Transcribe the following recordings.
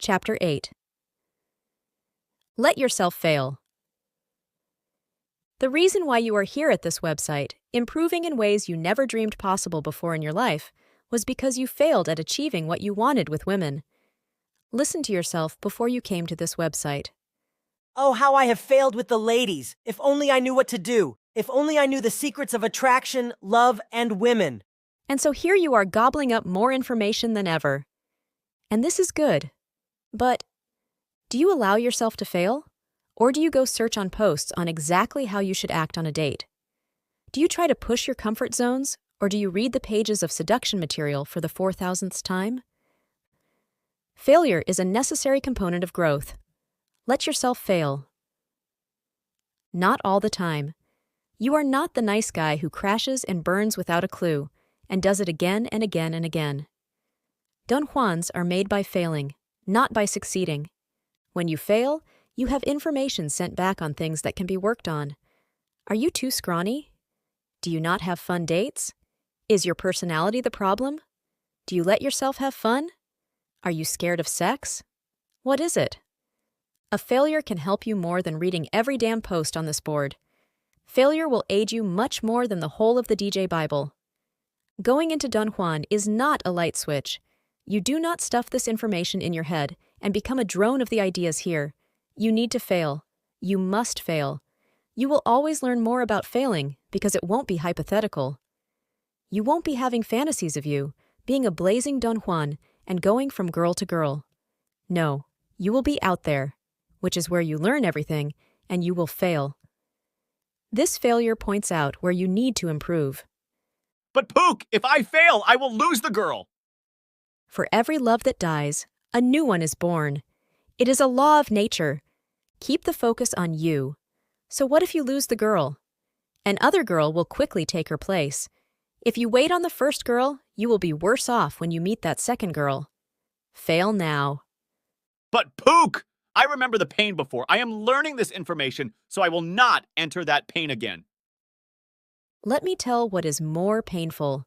Chapter 8. Let yourself fail. The reason why you are here at this website, improving in ways you never dreamed possible before in your life, was because you failed at achieving what you wanted with women. Listen to yourself before you came to this website. Oh, how I have failed with the ladies. If only I knew what to do. If only I knew the secrets of attraction, love, and women. And so here you are gobbling up more information than ever. And this is good. But do you allow yourself to fail? Or do you go search on posts on exactly how you should act on a date? Do you try to push your comfort zones, or do you read the pages of seduction material for the 4,000th time? Failure is a necessary component of growth. Let yourself fail. Not all the time. You are not the nice guy who crashes and burns without a clue, and does it again and again and again. Don Juans are made by failing, not by succeeding. When you fail, you have information sent back on things that can be worked on. Are you too scrawny? Do you not have fun dates? Is your personality the problem? Do you let yourself have fun? Are you scared of sex? What is it? A failure can help you more than reading every damn post on this board. Failure will aid you much more than the whole of the DJ Bible. Going into Don Juan is not a light switch. You do not stuff this information in your head and become a drone of the ideas here. You need to fail. You must fail. You will always learn more about failing because it won't be hypothetical. You won't be having fantasies of you, being a blazing Don Juan and going from girl to girl. No, you will be out there, which is where you learn everything, and you will fail. This failure points out where you need to improve. But Pook, if I fail, I will lose the girl. For every love that dies, a new one is born. It is a law of nature. Keep the focus on you. So what if you lose the girl? An other girl will quickly take her place. If you wait on the first girl, you will be worse off when you meet that second girl. Fail now. But Pook, I remember the pain before. I am learning this information, so I will not enter that pain again. Let me tell what is more painful.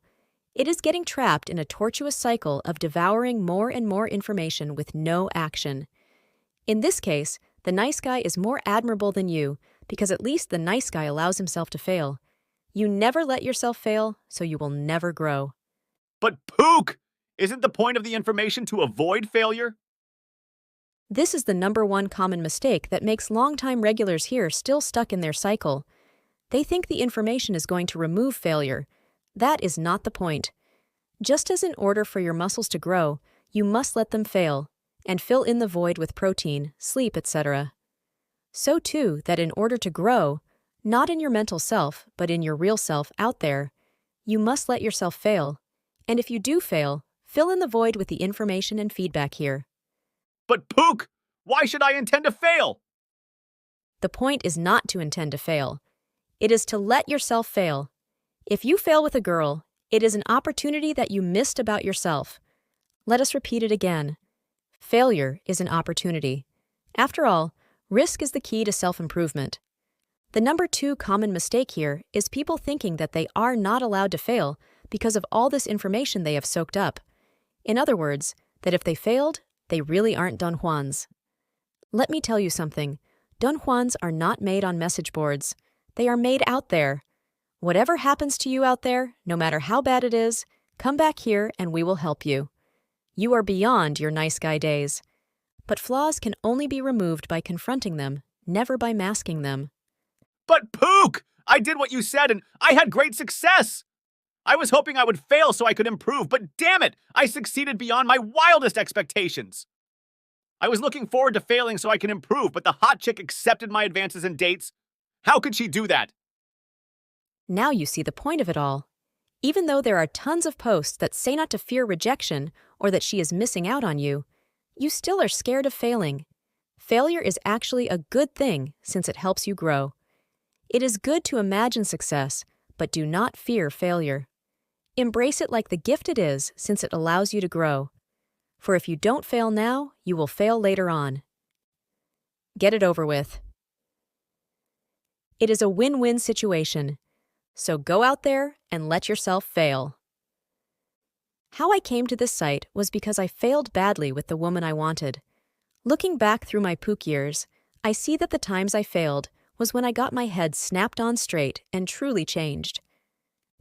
It is getting trapped in a tortuous cycle of devouring more and more information with no action. In this case, the nice guy is more admirable than you because at least the nice guy allows himself to fail. You never let yourself fail, so you will never grow. But Pook, isn't the point of the information to avoid failure? This is the #1 common mistake that makes longtime regulars here still stuck in their cycle. They think the information is going to remove failure. That is not the point. Just as in order for your muscles to grow, you must let them fail, and fill in the void with protein, sleep, etc. So too that in order to grow, not in your mental self, but in your real self out there, you must let yourself fail. And if you do fail, fill in the void with the information and feedback here. But Pook, why should I intend to fail? The point is not to intend to fail. It is to let yourself fail. If you fail with a girl, it is an opportunity that you missed about yourself. Let us repeat it again. Failure is an opportunity. After all, risk is the key to self-improvement. The #2 common mistake here is people thinking that they are not allowed to fail because of all this information they have soaked up. In other words, that if they failed, they really aren't Don Juans. Let me tell you something. Don Juans are not made on message boards. They are made out there. Whatever happens to you out there, no matter how bad it is, come back here and we will help you. You are beyond your nice guy days. But flaws can only be removed by confronting them, never by masking them. But Pook, I did what you said and I had great success. I was hoping I would fail so I could improve, but damn it, I succeeded beyond my wildest expectations. I was looking forward to failing so I can improve, but the hot chick accepted my advances and dates. How could she do that? Now you see the point of it all. Even though there are tons of posts that say not to fear rejection or that she is missing out on you, you still are scared of failing. Failure is actually a good thing since it helps you grow. It is good to imagine success, but do not fear failure. Embrace it like the gift it is since it allows you to grow. For if you don't fail now, you will fail later on. Get it over with. It is a win-win situation. So go out there and let yourself fail. How I came to this site was because I failed badly with the woman I wanted. Looking back through my Pook years, I see that the times I failed was when I got my head snapped on straight and truly changed.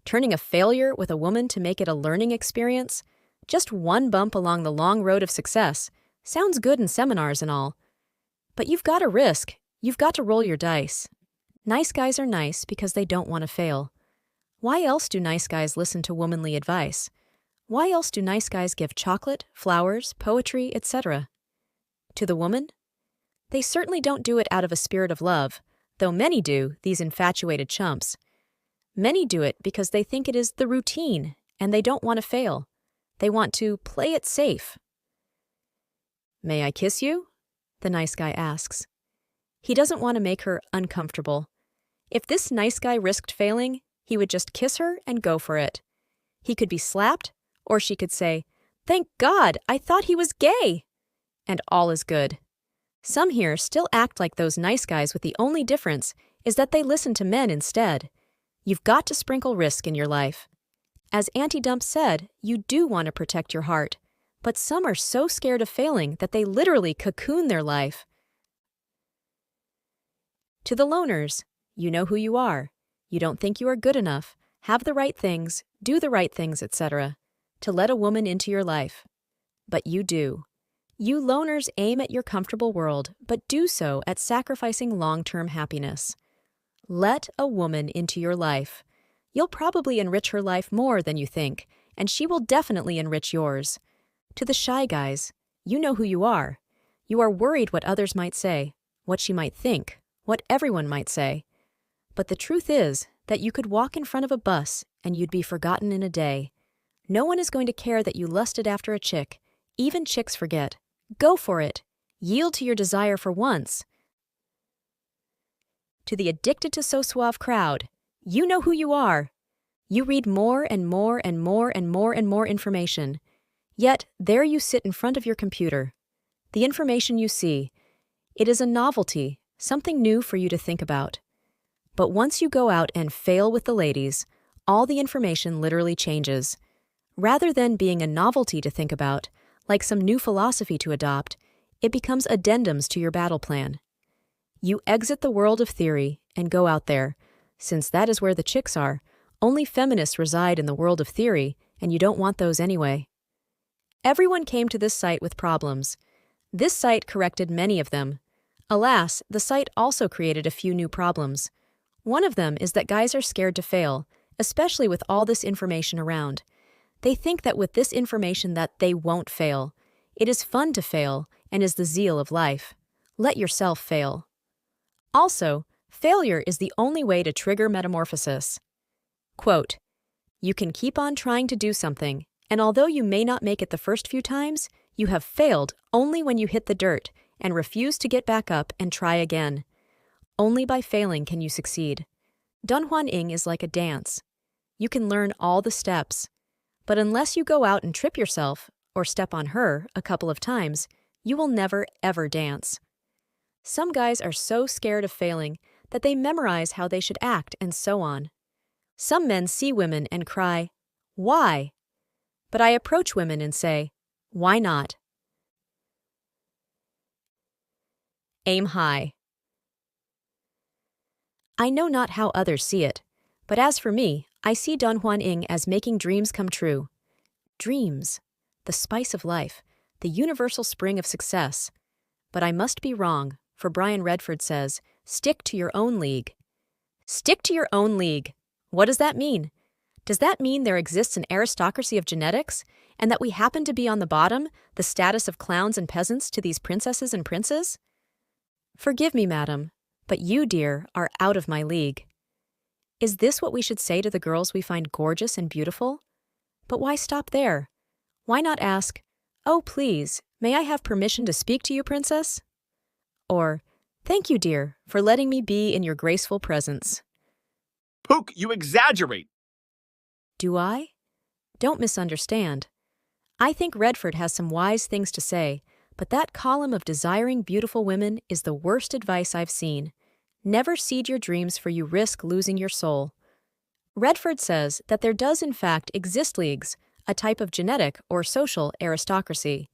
Turning a failure with a woman to make it a learning experience, just one bump along the long road of success, sounds good in seminars and all. But you've got to risk, you've got to roll your dice. Nice guys are nice because they don't want to fail. Why else do nice guys listen to womanly advice? Why else do nice guys give chocolate, flowers, poetry, etc.? To the woman? They certainly don't do it out of a spirit of love, though many do, these infatuated chumps. Many do it because they think it is the routine, and they don't want to fail. They want to play it safe. "May I kiss you?" the nice guy asks. He doesn't want to make her uncomfortable. If this nice guy risked failing, he would just kiss her and go for it. He could be slapped, or she could say, "Thank God, I thought he was gay!" And all is good. Some here still act like those nice guys with the only difference is that they listen to men instead. You've got to sprinkle risk in your life. As Anti-Dump said, you do want to protect your heart, but some are so scared of failing that they literally cocoon their life. To the loners, you know who you are. You don't think you are good enough, have the right things, do the right things, etc. to let a woman into your life. But you do. You loners aim at your comfortable world, but do so at sacrificing long-term happiness. Let a woman into your life. You'll probably enrich her life more than you think, and she will definitely enrich yours. To the shy guys, you know who you are. You are worried what others might say, what she might think, what everyone might say. But the truth is that you could walk in front of a bus and you'd be forgotten in a day. No one is going to care that you lusted after a chick. Even chicks forget. Go for it. Yield to your desire for once. To the addicted to so suave crowd, you know who you are. You read more and more and more and more and more information. Yet, there you sit in front of your computer. The information you see, it is a novelty, something new for you to think about. But once you go out and fail with the ladies, all the information literally changes. Rather than being a novelty to think about, like some new philosophy to adopt, it becomes addendums to your battle plan. You exit the world of theory and go out there. Since that is where the chicks are, only feminists reside in the world of theory, and you don't want those anyway. Everyone came to this site with problems. This site corrected many of them. Alas, the site also created a few new problems. One of them is that guys are scared to fail, especially with all this information around. They think that with this information that they won't fail. It is fun to fail and is the zeal of life. Let yourself fail. Also, failure is the only way to trigger metamorphosis. Quote, "You can keep on trying to do something, and although you may not make it the first few times, you have failed only when you hit the dirt and refuse to get back up and try again. Only by failing can you succeed. Don Juan Ing is like a dance. You can learn all the steps, but unless you go out and trip yourself or step on her a couple of times, you will never ever dance. Some guys are so scared of failing that they memorize how they should act and so on. Some men see women and cry, 'Why?' But I approach women and say, 'Why not?' Aim high. I know not how others see it, but as for me, I see Don Juan Ing as making dreams come true. Dreams, the spice of life, the universal spring of success. But I must be wrong, for Brian Redford says, stick to your own league. Stick to your own league. What does that mean? Does that mean there exists an aristocracy of genetics, and that we happen to be on the bottom, the status of clowns and peasants to these princesses and princes? Forgive me, madam, but you, dear, are out of my league. Is this what we should say to the girls we find gorgeous and beautiful? But why stop there? Why not ask, 'Oh, please, may I have permission to speak to you, princess?' Or, 'Thank you, dear, for letting me be in your graceful presence.'" Pook, you exaggerate. Do I? Don't misunderstand. I think Redford has some wise things to say, but that column of desiring beautiful women is the worst advice I've seen. Never cede your dreams, for you risk losing your soul. Redford says that there does in fact exist leagues, a type of genetic or social aristocracy.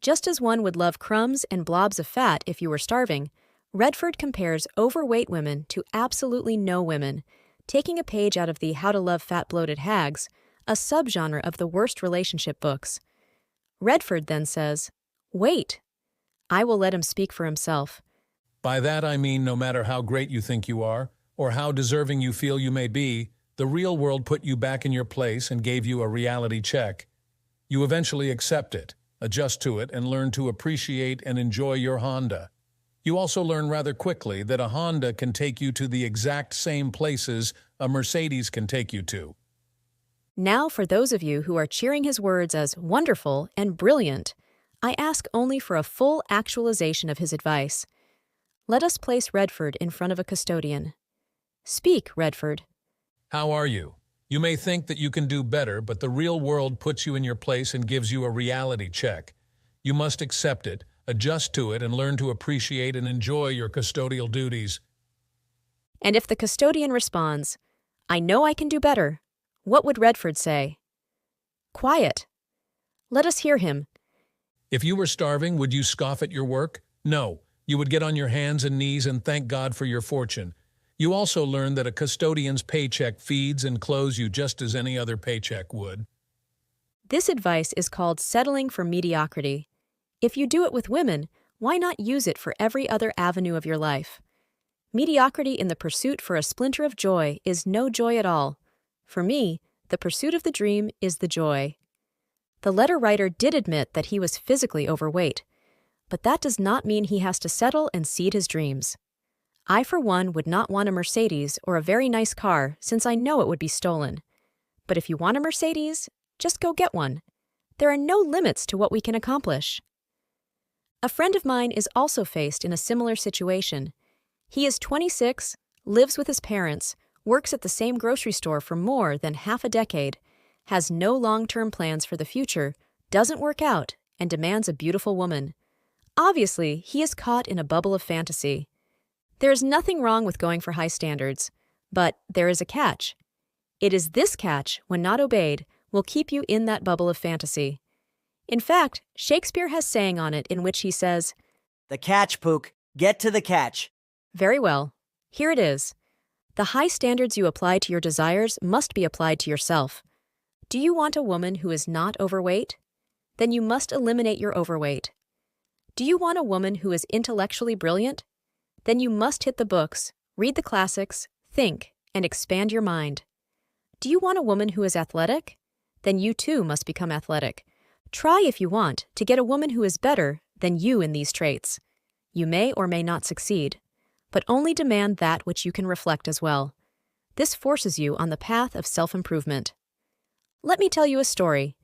Just as one would love crumbs and blobs of fat if you were starving, Redford compares overweight women to absolutely no women, taking a page out of the How to Love Fat Bloated Hags, a subgenre of the worst relationship books. Redford then says, "Wait." I will let him speak for himself. By that I mean no matter how great you think you are, or how deserving you feel you may be, the real world put you back in your place and gave you a reality check. You eventually accept it, adjust to it, and learn to appreciate and enjoy your Honda. You also learn rather quickly that a Honda can take you to the exact same places a Mercedes can take you to. Now, for those of you who are cheering his words as wonderful and brilliant, I ask only for a full actualization of his advice. Let us place Redford in front of a custodian. Speak, Redford. How are you? You may think that you can do better, but the real world puts you in your place and gives you a reality check. You must accept it, adjust to it, and learn to appreciate and enjoy your custodial duties. And if the custodian responds, "I know I can do better," what would Redford say? Quiet. Let us hear him. If you were starving, would you scoff at your work? No. You would get on your hands and knees and thank God for your fortune. You also learn that a custodian's paycheck feeds and clothes you just as any other paycheck would. This advice is called settling for mediocrity. If you do it with women, why not use it for every other avenue of your life? Mediocrity in the pursuit for a splinter of joy is no joy at all. For me, the pursuit of the dream is the joy. The letter writer did admit that he was physically overweight, but that does not mean he has to settle and cede his dreams. I, for one, would not want a Mercedes or a very nice car since I know it would be stolen. But if you want a Mercedes, just go get one. There are no limits to what we can accomplish. A friend of mine is also faced in a similar situation. He is 26, lives with his parents, works at the same grocery store for more than half a decade, has no long-term plans for the future, doesn't work out, and demands a beautiful woman. Obviously, he is caught in a bubble of fantasy. There is nothing wrong with going for high standards, but there is a catch. It is this catch, when not obeyed, will keep you in that bubble of fantasy. In fact, Shakespeare has saying on it in which he says, The catch, Pook. Get to the catch. Very well. Here it is. The high standards you apply to your desires must be applied to yourself. Do you want a woman who is not overweight? Then you must eliminate your overweight. Do you want a woman who is intellectually brilliant? Then you must hit the books, read the classics, think, and expand your mind. Do you want a woman who is athletic? Then you too must become athletic. Try, if you want, to get a woman who is better than you in these traits. You may or may not succeed, but only demand that which you can reflect as well. This forces you on the path of self-improvement. Let me tell you a story.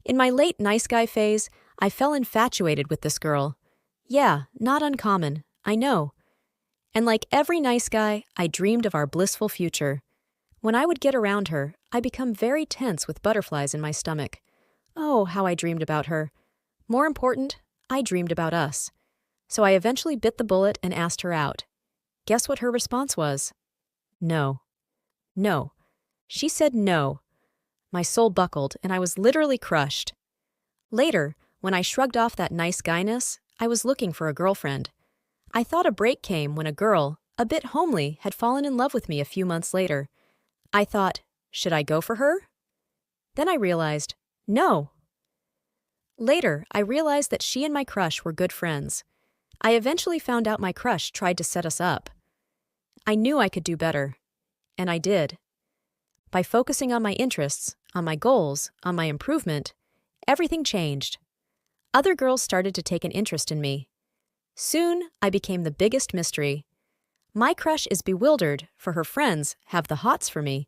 In my late nice guy phase, I fell infatuated with this girl. Yeah, not uncommon, I know. And like every nice guy, I dreamed of our blissful future. When I would get around her, I become very tense with butterflies in my stomach. Oh, how I dreamed about her. More important, I dreamed about us. So I eventually bit the bullet and asked her out. Guess what her response was? No. No. She said no. My soul buckled, and I was literally crushed. Later, when I shrugged off that nice guyness, I was looking for a girlfriend. I thought a break came when a girl, a bit homely, had fallen in love with me a few months later. I thought, should I go for her? Then I realized, no. Later, I realized that she and my crush were good friends. I eventually found out my crush tried to set us up. I knew I could do better, and I did. By focusing on my interests, on my goals, on my improvement, everything changed. Other girls started to take an interest in me. Soon, I became the biggest mystery. My crush is bewildered, for her friends have the hots for me,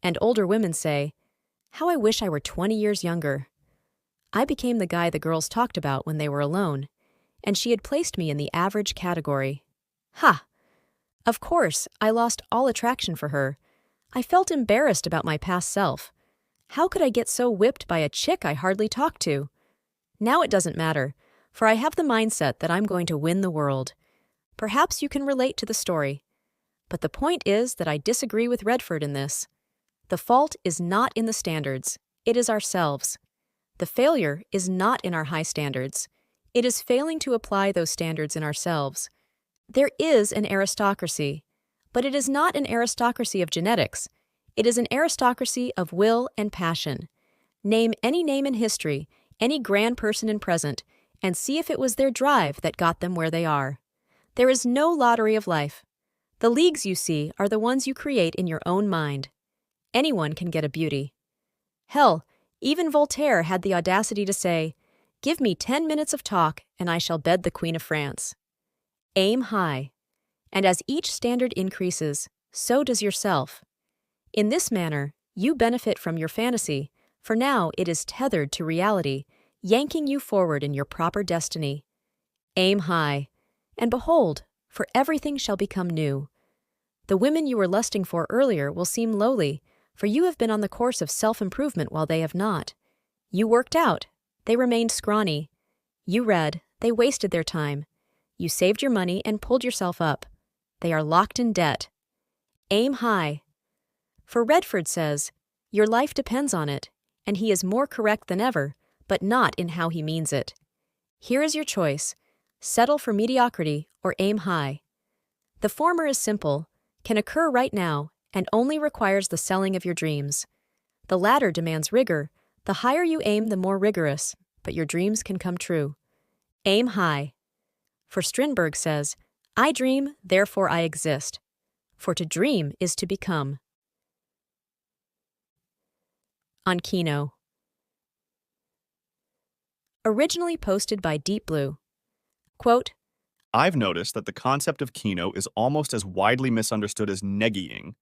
and older women say, "How I wish I were 20 years younger." I became the guy the girls talked about when they were alone, and she had placed me in the average category. Ha! Of course, I lost all attraction for her. I felt embarrassed about my past self. How could I get so whipped by a chick I hardly talked to? Now it doesn't matter, for I have the mindset that I'm going to win the world. Perhaps you can relate to the story. But the point is that I disagree with Redford in this. The fault is not in the standards, it is ourselves. The failure is not in our high standards, It is failing to apply those standards in ourselves. There is an aristocracy, but it is not an aristocracy of genetics. It is an aristocracy of will and passion. Name any name in history, any grand person in present, and see if it was their drive that got them where they are. There is no lottery of life. The leagues you see are the ones you create in your own mind. Anyone can get a beauty. Hell, even Voltaire had the audacity to say, "Give me 10 minutes of talk, and I shall bed the Queen of France." Aim high. And as each standard increases, so does yourself. In this manner, you benefit from your fantasy, for now it is tethered to reality, yanking you forward in your proper destiny. Aim high, and behold, for everything shall become new. The women you were lusting for earlier will seem lowly, for you have been on the course of self-improvement while they have not. You worked out, they remained scrawny. You read, they wasted their time. You saved your money and pulled yourself up. They are locked in debt. Aim high. For Redford says, your life depends on it, and he is more correct than ever, but not in how he means it. Here is your choice. Settle for mediocrity or aim high. The former is simple, can occur right now, and only requires the selling of your dreams. The latter demands rigor. The higher you aim, the more rigorous, but your dreams can come true. Aim high. For Strindberg says, I dream, therefore I exist. For to dream is to become. On Kino. Originally posted by Deep Blue. Quote, I've noticed that the concept of Kino is almost as widely misunderstood as neggieing.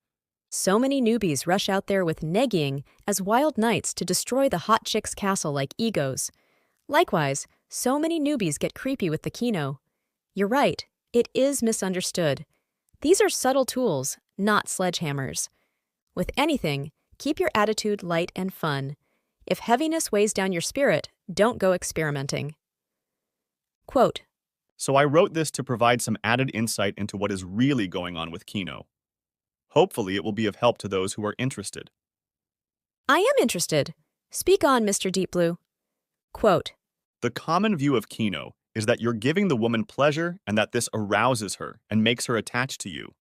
So many newbies rush out there with neggieing as wild knights to destroy the hot chick's castle like egos. Likewise, so many newbies get creepy with the Kino. You're right, it is misunderstood. These are subtle tools, not sledgehammers. With anything, keep your attitude light and fun. If heaviness weighs down your spirit, don't go experimenting. Quote, So I wrote this to provide some added insight into what is really going on with Kino. Hopefully it will be of help to those who are interested. I am interested. Speak on, Mr. Deep Blue. Quote, The common view of Kino is that you're giving the woman pleasure and that this arouses her and makes her attached to you.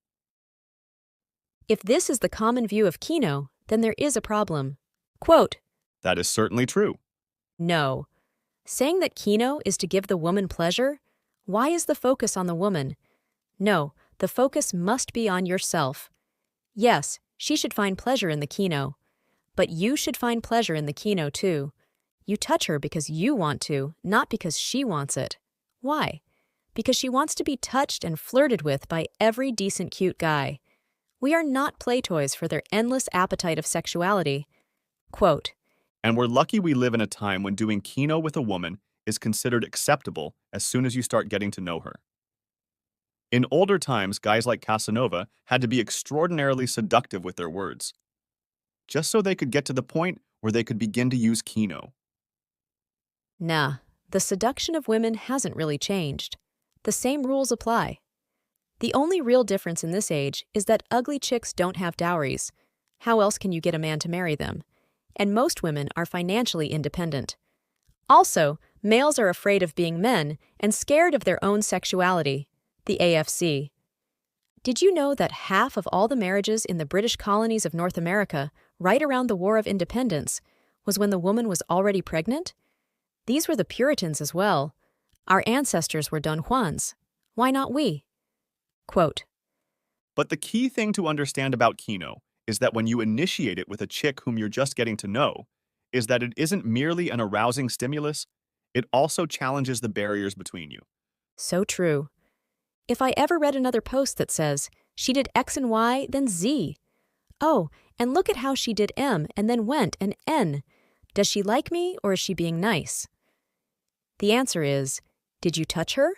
If this is the common view of Kino, then there is a problem. Quote, That is certainly true. No. Saying that Kino is to give the woman pleasure? Why is the focus on the woman? No, the focus must be on yourself. Yes, she should find pleasure in the Kino. But you should find pleasure in the Kino too. You touch her because you want to, not because she wants it. Why? Because she wants to be touched and flirted with by every decent cute guy. We are not play toys for their endless appetite of sexuality. Quote, And we're lucky we live in a time when doing Kino with a woman is considered acceptable as soon as you start getting to know her. In older times, guys like Casanova had to be extraordinarily seductive with their words, just so they could get to the point where they could begin to use Kino. Nah, the seduction of women hasn't really changed. The same rules apply. The only real difference in this age is that ugly chicks don't have dowries. How else can you get a man to marry them? And most women are financially independent. Also, males are afraid of being men and scared of their own sexuality, the AFC. Did you know that half of all the marriages in the British colonies of North America, right around the War of Independence, was when the woman was already pregnant? These were the Puritans as well. Our ancestors were Don Juans. Why not we? Quote, But the key thing to understand about Kino is that when you initiate it with a chick whom you're just getting to know, is that it isn't merely an arousing stimulus, it also challenges the barriers between you. So true. If I ever read another post that says, she did X and Y, then Z. Oh, and look at how she did M and then went and N. Does she like me or is she being nice? The answer is, did you touch her?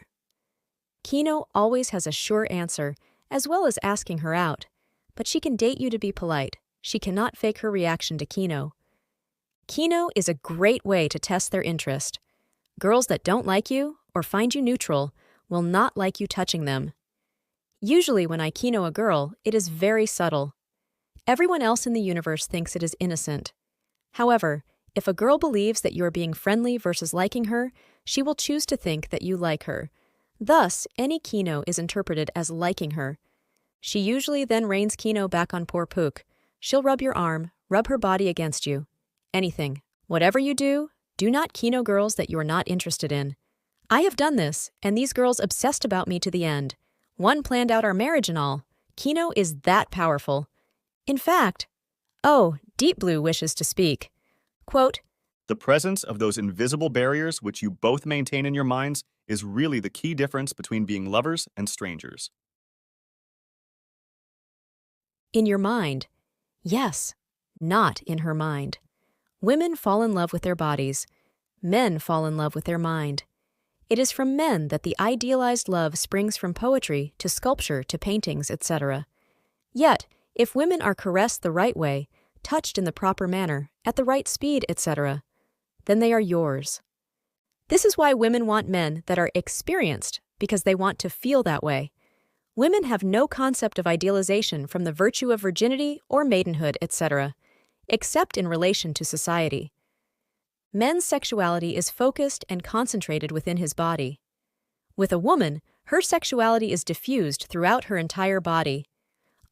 Kino always has a sure answer, as well as asking her out. But she can date you to be polite. She cannot fake her reaction to Kino. Kino is a great way to test their interest. Girls that don't like you or find you neutral will not like you touching them. Usually when I Kino a girl, it is very subtle. Everyone else in the universe thinks it is innocent. However, if a girl believes that you are being friendly versus liking her, She will choose to think that you like her. Thus, any Kino is interpreted as liking her. She usually then rains Kino back on poor Pook. She'll rub your arm, rub her body against you. Anything. Whatever you do, do not Kino girls that you are not interested in. I have done this, and these girls obsessed about me to the end. One planned out our marriage and all. Kino is that powerful. In fact, Deep Blue wishes to speak. Quote, The presence of those invisible barriers which you both maintain in your minds is really the key difference between being lovers and strangers. in your mind. Yes, not in her mind. Women fall in love with their bodies. Men fall in love with their mind. It is from men that the idealized love springs from poetry to sculpture to paintings, etc. Yet, if women are caressed the right way, touched in the proper manner, at the right speed, etc., then they are yours. This is why women want men that are experienced, because they want to feel that way. Women have no concept of idealization from the virtue of virginity or maidenhood, etc., except in relation to society. Men's sexuality is focused and concentrated within his body. With a woman, her sexuality is diffused throughout her entire body.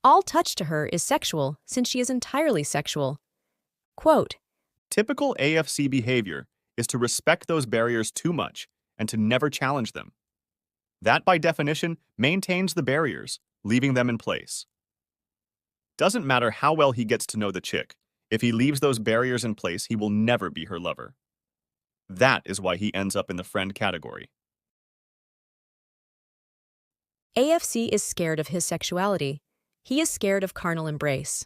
All touch to her is sexual, since she is entirely sexual. Quote, Typical AFC behavior is to respect those barriers too much and to never challenge them. That, by definition, maintains the barriers, leaving them in place. Doesn't matter how well he gets to know the chick. If he leaves those barriers in place, he will never be her lover. That is why he ends up in the friend category. AFC is scared of his sexuality. He is scared of carnal embrace.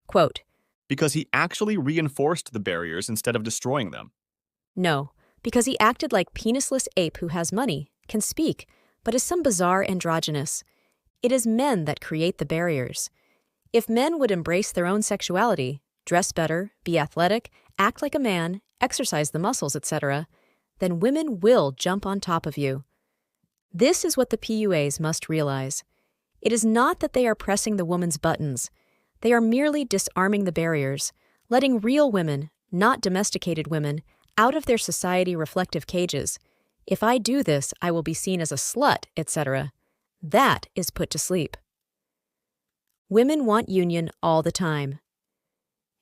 Quote, Because he actually reinforced the barriers instead of destroying them. No, because he acted like penisless ape who has money, can speak, but is some bizarre androgynous. It is men that create the barriers. If men would embrace their own sexuality, dress better, be athletic, act like a man, exercise the muscles, etc., then women will jump on top of you. This is what the PUAs must realize. It is not that they are pressing the woman's buttons. They are merely disarming the barriers, letting real women, not domesticated women, out of their society-reflective cages. If I do this, I will be seen as a slut, etc. That is put to sleep. Women want union all the time.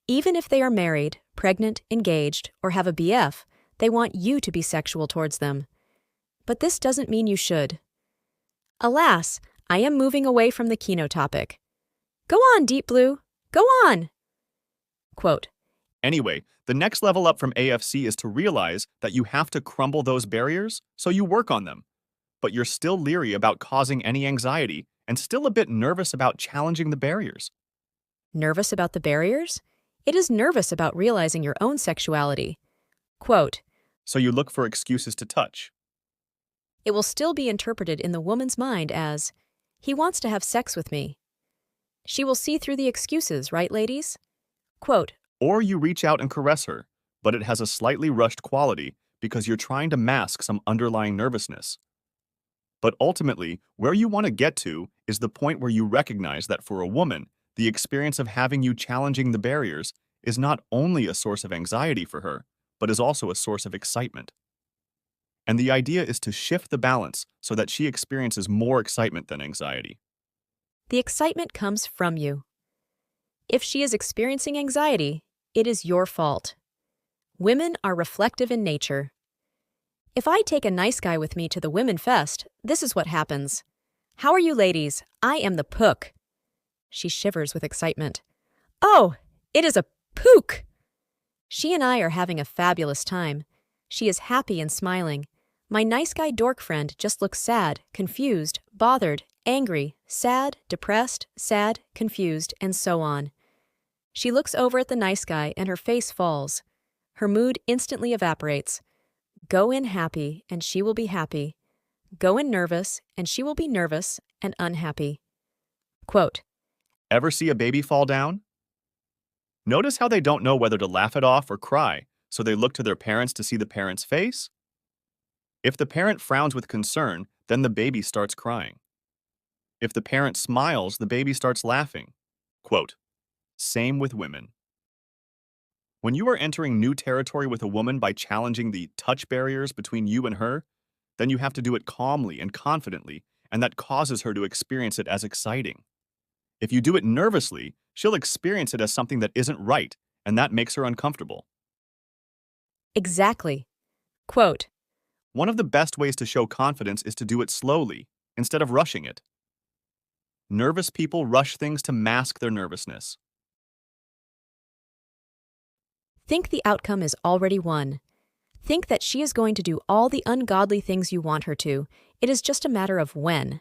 Even if they are married, pregnant, engaged, or have a BF, they want you to be sexual towards them. But this doesn't mean you should. Alas, I am moving away from the Kino topic. Go on, Deep Blue. Go on! Quote, Anyway, the next level up from AFC is to realize that you have to crumble those barriers, so you work on them. But you're still leery about causing any anxiety and still a bit nervous about challenging the barriers. Nervous about the barriers? It is nervous about realizing your own sexuality. Quote, So you look for excuses to touch. It will still be interpreted in the woman's mind as, he wants to have sex with me. She will see through the excuses, right, ladies? Quote, Or you reach out and caress her, but it has a slightly rushed quality because you're trying to mask some underlying nervousness. But ultimately, where you want to get to is the point where you recognize that for a woman, the experience of having you challenging the barriers is not only a source of anxiety for her, but is also a source of excitement. And the idea is to shift the balance so that she experiences more excitement than anxiety. the excitement comes from you. If she is experiencing anxiety, it is your fault. Women are reflective in nature. If I take a nice guy with me to the Women Fest, this is what happens. How are you ladies? I am the Pook. She shivers with excitement. Oh, it is a Pook! She and I are having a fabulous time. She is happy and smiling. My nice guy dork friend just looks sad, confused, bothered, angry, sad, depressed, sad, confused, and so on. She looks over at the nice guy and her face falls. Her mood instantly evaporates. Go in happy and she will be happy. Go in nervous and she will be nervous and unhappy. Quote, Ever see a baby fall down? Notice how they don't know whether to laugh it off or cry, so they look to their parents to see the parent's face? If the parent frowns with concern, then the baby starts crying. If the parent smiles, the baby starts laughing. Quote, Same with women. When you are entering new territory with a woman by challenging the touch barriers between you and her, then you have to do it calmly and confidently, and that causes her to experience it as exciting. If you do it nervously, she'll experience it as something that isn't right, and that makes her uncomfortable. Exactly. Quote, One of the best ways to show confidence is to do it slowly, instead of rushing it. Nervous people rush things to mask their nervousness. think the outcome is already won. Think that she is going to do all the ungodly things you want her to. It is just a matter of when.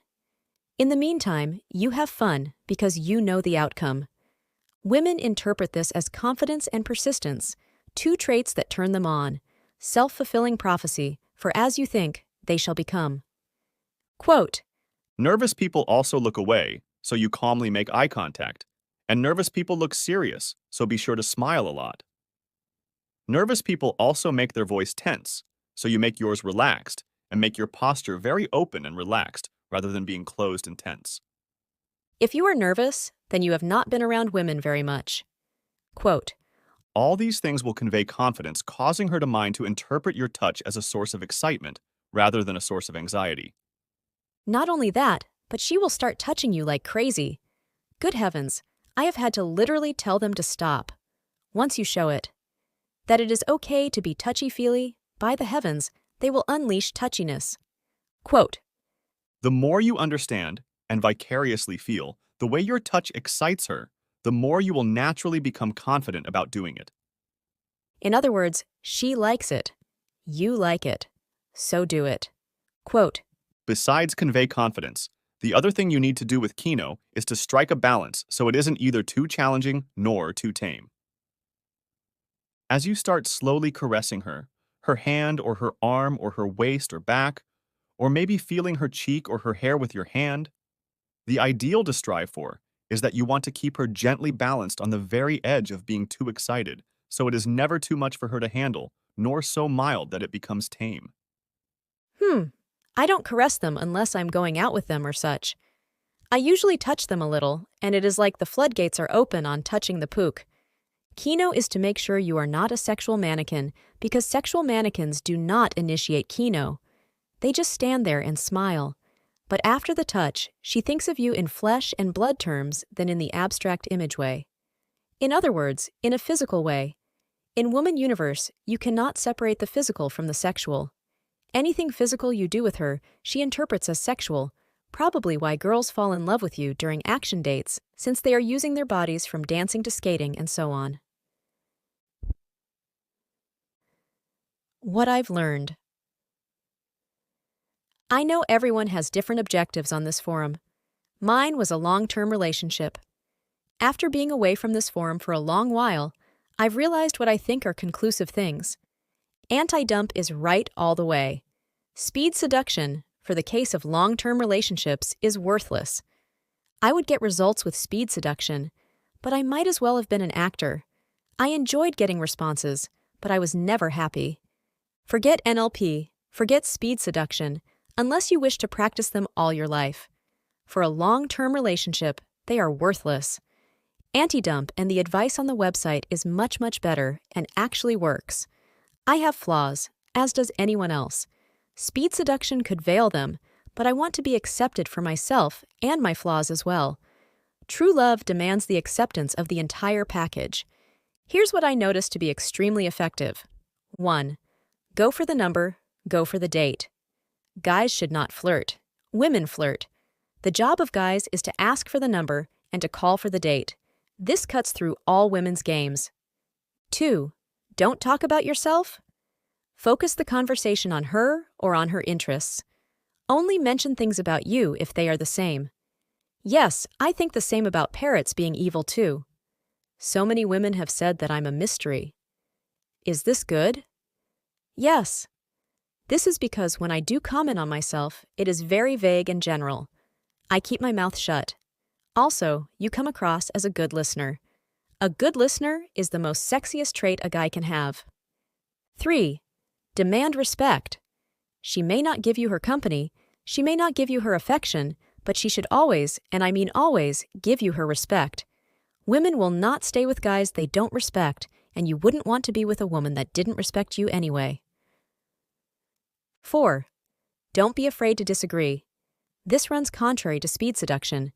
In the meantime, you have fun because you know the outcome. Women interpret this as confidence and persistence, two traits that turn them on. Self-fulfilling prophecy, for as you think, they shall become. Quote, Nervous people also look away, so you calmly make eye contact. And nervous people look serious, so be sure to smile a lot. Nervous people also make their voice tense, so you make yours relaxed and make your posture very open and relaxed rather than being closed and tense. if you are nervous, then you have not been around women very much. Quote, All these things will convey confidence, causing her mind to interpret your touch as a source of excitement rather than a source of anxiety. not only that, but she will start touching you like crazy. Good heavens, I have had to literally tell them to stop. Once you show it, that it is okay to be touchy-feely, by the heavens, they will unleash touchiness. Quote, The more you understand and vicariously feel the way your touch excites her, the more you will naturally become confident about doing it. in other words, she likes it. You like it. So do it. Quote, Besides convey confidence, the other thing you need to do with Kino is to strike a balance so it isn't either too challenging nor too tame. As you start slowly caressing her hand or her arm or her waist or back, or maybe feeling her cheek or her hair with your hand, the ideal to strive for is that you want to keep her gently balanced on the very edge of being too excited, so it is never too much for her to handle, nor so mild that it becomes tame. I don't caress them unless I'm going out with them or such. I usually touch them a little, and it is like the floodgates are open on touching the pook. Kino is to make sure you are not a sexual mannequin, because sexual mannequins do not initiate Kino. They just stand there and smile. But after the touch, she thinks of you in flesh and blood terms than in the abstract image way. In other words, in a physical way. In Woman Universe, you cannot separate the physical from the sexual. Anything physical you do with her, she interprets as sexual, probably why girls fall in love with you during action dates, since they are using their bodies from dancing to skating and so on. What I've learned. I know everyone has different objectives on this forum. Mine was a long-term relationship. After being away from this forum for a long while, I've realized what I think are conclusive things. Anti-dump is right all the way. Speed seduction, for the case of long-term relationships, is worthless. I would get results with speed seduction, but I might as well have been an actor. I enjoyed getting responses, but I was never happy. Forget NLP, forget speed seduction, unless you wish to practice them all your life. For a long-term relationship, they are worthless. Anti-dump and the advice on the website is much, much better and actually works. I have flaws, as does anyone else. Speed seduction could veil them, but I want to be accepted for myself and my flaws as well. True love demands the acceptance of the entire package. Here's what I noticed to be extremely effective. 1. Go for the number, go for the date. Guys should not flirt. Women flirt. The job of guys is to ask for the number and to call for the date. This cuts through all women's games. 2. Don't talk about yourself. Focus the conversation on her or on her interests. Only mention things about you if they are the same. Yes, I think the same about parrots being evil too. So many women have said that I'm a mystery. Is this good? Yes. This is because when I do comment on myself, it is very vague and general. I keep my mouth shut. Also, you come across as a good listener. A good listener is the most sexiest trait a guy can have. 3. Demand respect. She may not give you her company, she may not give you her affection, but she should always, and I mean always, give you her respect. Women will not stay with guys they don't respect. and you wouldn't want to be with a woman that didn't respect you anyway. 4. Don't be afraid to disagree. This runs contrary to speed seduction.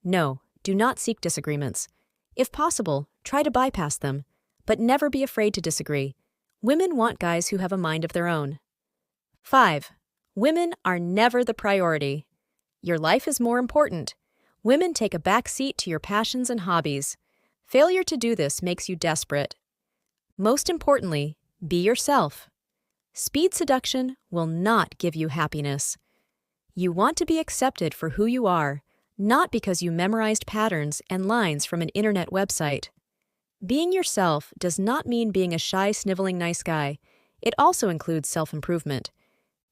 No, do not seek disagreements. If possible, try to bypass them, but never be afraid to disagree. Women want guys who have a mind of their own. 5. Women are never the priority. Your life is more important. Women take a back seat to your passions and hobbies. Failure to do this makes you desperate. Most importantly, be yourself. Speed seduction will not give you happiness. You want to be accepted for who you are, not because you memorized patterns and lines from an internet website. Being yourself does not mean being a shy, sniveling nice guy. It also includes self-improvement.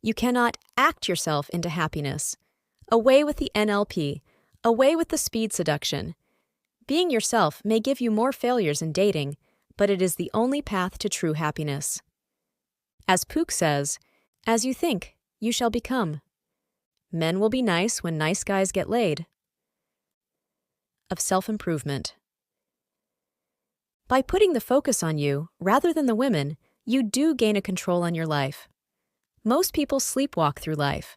You cannot act yourself into happiness. Away with the NLP. Away with the speed seduction. Being yourself may give you more failures in dating, but it is the only path to true happiness. As Pook says, as you think, you shall become. Men will be nice when nice guys get laid. Of self-improvement. By putting the focus on you, rather than the women, you do gain a control on your life. Most people sleepwalk through life.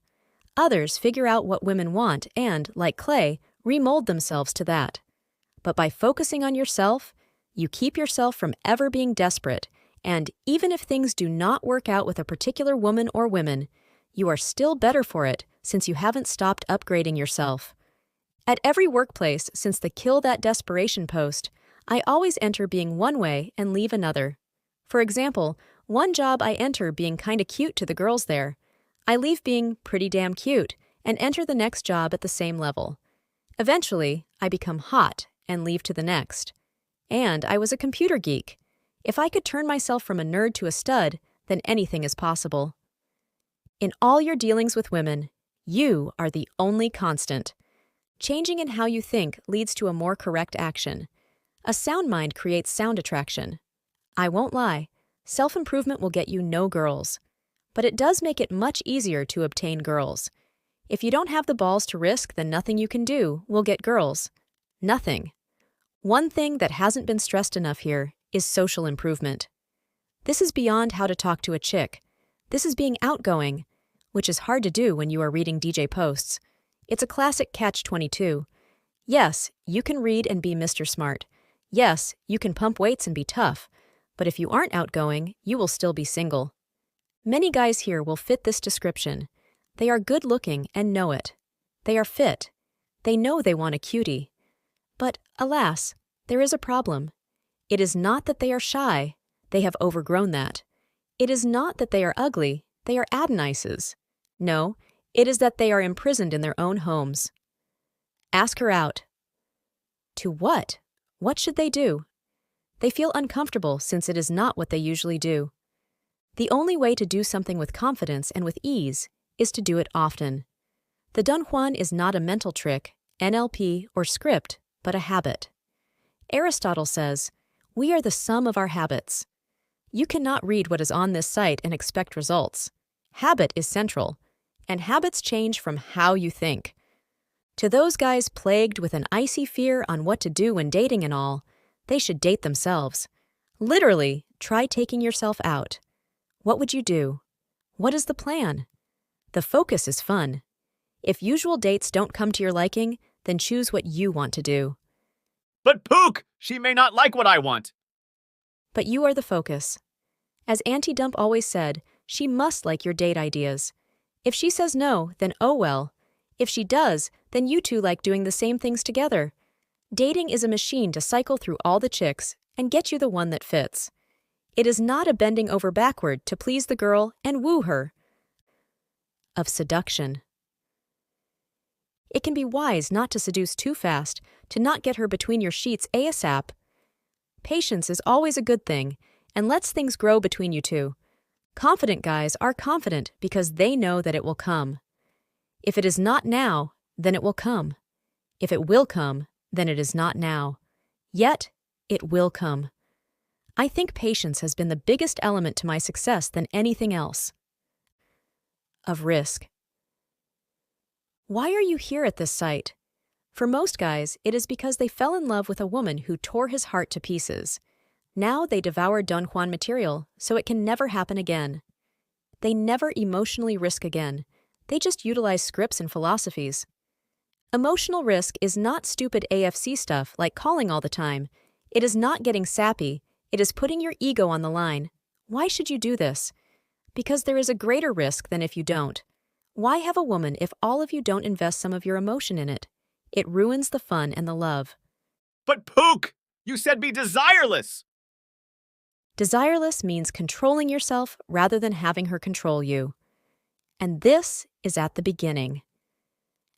Others figure out what women want and, like clay, remold themselves to that. But by focusing on yourself, you keep yourself from ever being desperate, and even if things do not work out with a particular woman or women, you are still better for it since you haven't stopped upgrading yourself. At every workplace since the Kill That Desperation post, I always enter being one way and leave another. For example, one job I enter being kinda cute to the girls there. I leave being pretty damn cute and enter the next job at the same level. Eventually, I become hot and leave to the next. And I was a computer geek. If I could turn myself from a nerd to a stud, then anything is possible. In all your dealings with women, you are the only constant. Changing in how you think leads to a more correct action. A sound mind creates sound attraction. I won't lie, self-improvement will get you no girls. But it does make it much easier to obtain girls. If you don't have the balls to risk, then nothing you can do will get girls. Nothing. One thing that hasn't been stressed enough here is social improvement. This is beyond how to talk to a chick. This is being outgoing, which is hard to do when you are reading DJ posts. It's a classic catch-22. Yes, you can read and be Mr. Smart. Yes, you can pump weights and be tough. But if you aren't outgoing, you will still be single. Many guys here will fit this description. They are good-looking and know it. They are fit. They know they want a cutie. But, alas, there is a problem. It is not that they are shy. They have overgrown that. It is not that they are ugly. They are Adonises. No, it is that they are imprisoned in their own homes. Ask her out. To what? What should they do? They feel uncomfortable since it is not what they usually do. The only way to do something with confidence and with ease is to do it often. The Don Juan is not a mental trick, NLP, or script, but a habit. Aristotle says, "We are the sum of our habits." You cannot read what is on this site and expect results. Habit is central, and habits change from how you think. To those guys plagued with an icy fear on what to do when dating and all, they should date themselves. Literally, try taking yourself out. What would you do? What is the plan? The focus is fun. If usual dates don't come to your liking, then choose what you want to do. But Pook, she may not like what I want. But you are the focus. As Auntie Dump always said, she must like your date ideas. If she says no, then oh well. If she does, then you two like doing the same things together. Dating is a machine to cycle through all the chicks and get you the one that fits. It is not a bending over backward to please the girl and woo her. Of seduction. It can be wise not to seduce too fast, to not get her between your sheets ASAP. Patience is always a good thing, and lets things grow between you two. Confident guys are confident because they know that it will come. If it is not now, then it will come. If it will come, then it is not now. Yet, it will come. I think patience has been the biggest element to my success than anything else. Of risk. Why are you here at this site? For most guys, it is because they fell in love with a woman who tore his heart to pieces. Now they devour Don Juan material, so it can never happen again. They never emotionally risk again. They just utilize scripts and philosophies. Emotional risk is not stupid AFC stuff like calling all the time. It is not getting sappy. It is putting your ego on the line. Why should you do this? Because there is a greater risk than if you don't. Why have a woman if all of you don't invest some of your emotion in it? It ruins the fun and the love. But Pook! You said be desireless! Desireless means controlling yourself rather than having her control you. And this is at the beginning.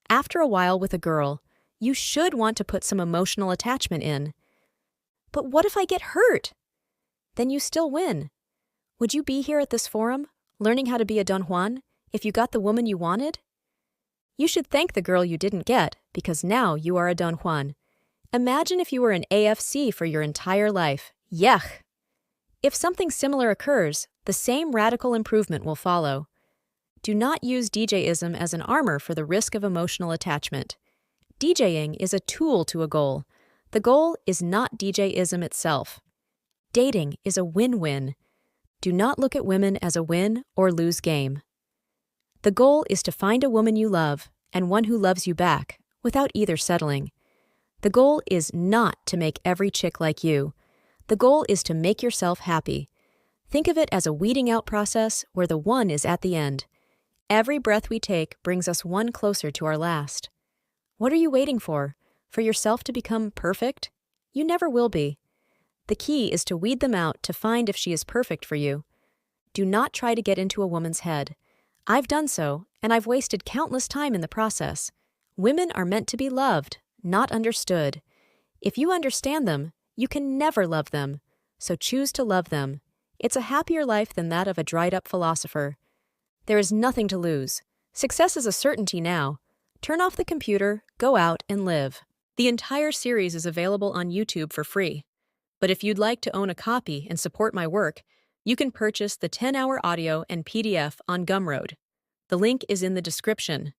After a while with a girl, you should want to put some emotional attachment in. But what if I get hurt? Then you still win. Would you be here at this forum, learning how to be a Don Juan, if you got the woman you wanted? You should thank the girl you didn't get, because now you are a Don Juan. Imagine if you were an AFC for your entire life. Yuck! If something similar occurs, the same radical improvement will follow. Do not use DJism as an armor for the risk of emotional attachment. DJing is a tool to a goal. The goal is not DJism itself. Dating is a win-win. Do not look at women as a win or lose game. The goal is to find a woman you love and one who loves you back, without either settling. The goal is not to make every chick like you. The goal is to make yourself happy. Think of it as a weeding out process where the one is at the end. Every breath we take brings us one closer to our last. What are you waiting for? For yourself to become perfect? You never will be. The key is to weed them out to find if she is perfect for you. Do not try to get into a woman's head. I've done so, and I've wasted countless time in the process. Women are meant to be loved, not understood. If you understand them, you can never love them, so choose to love them. It's a happier life than that of a dried-up philosopher. There is nothing to lose. Success is a certainty now. Turn off the computer, go out, and live. The entire series is available on YouTube for free. But if you'd like to own a copy and support my work, you can purchase the 10-hour audio and PDF on Gumroad. The link is in the description.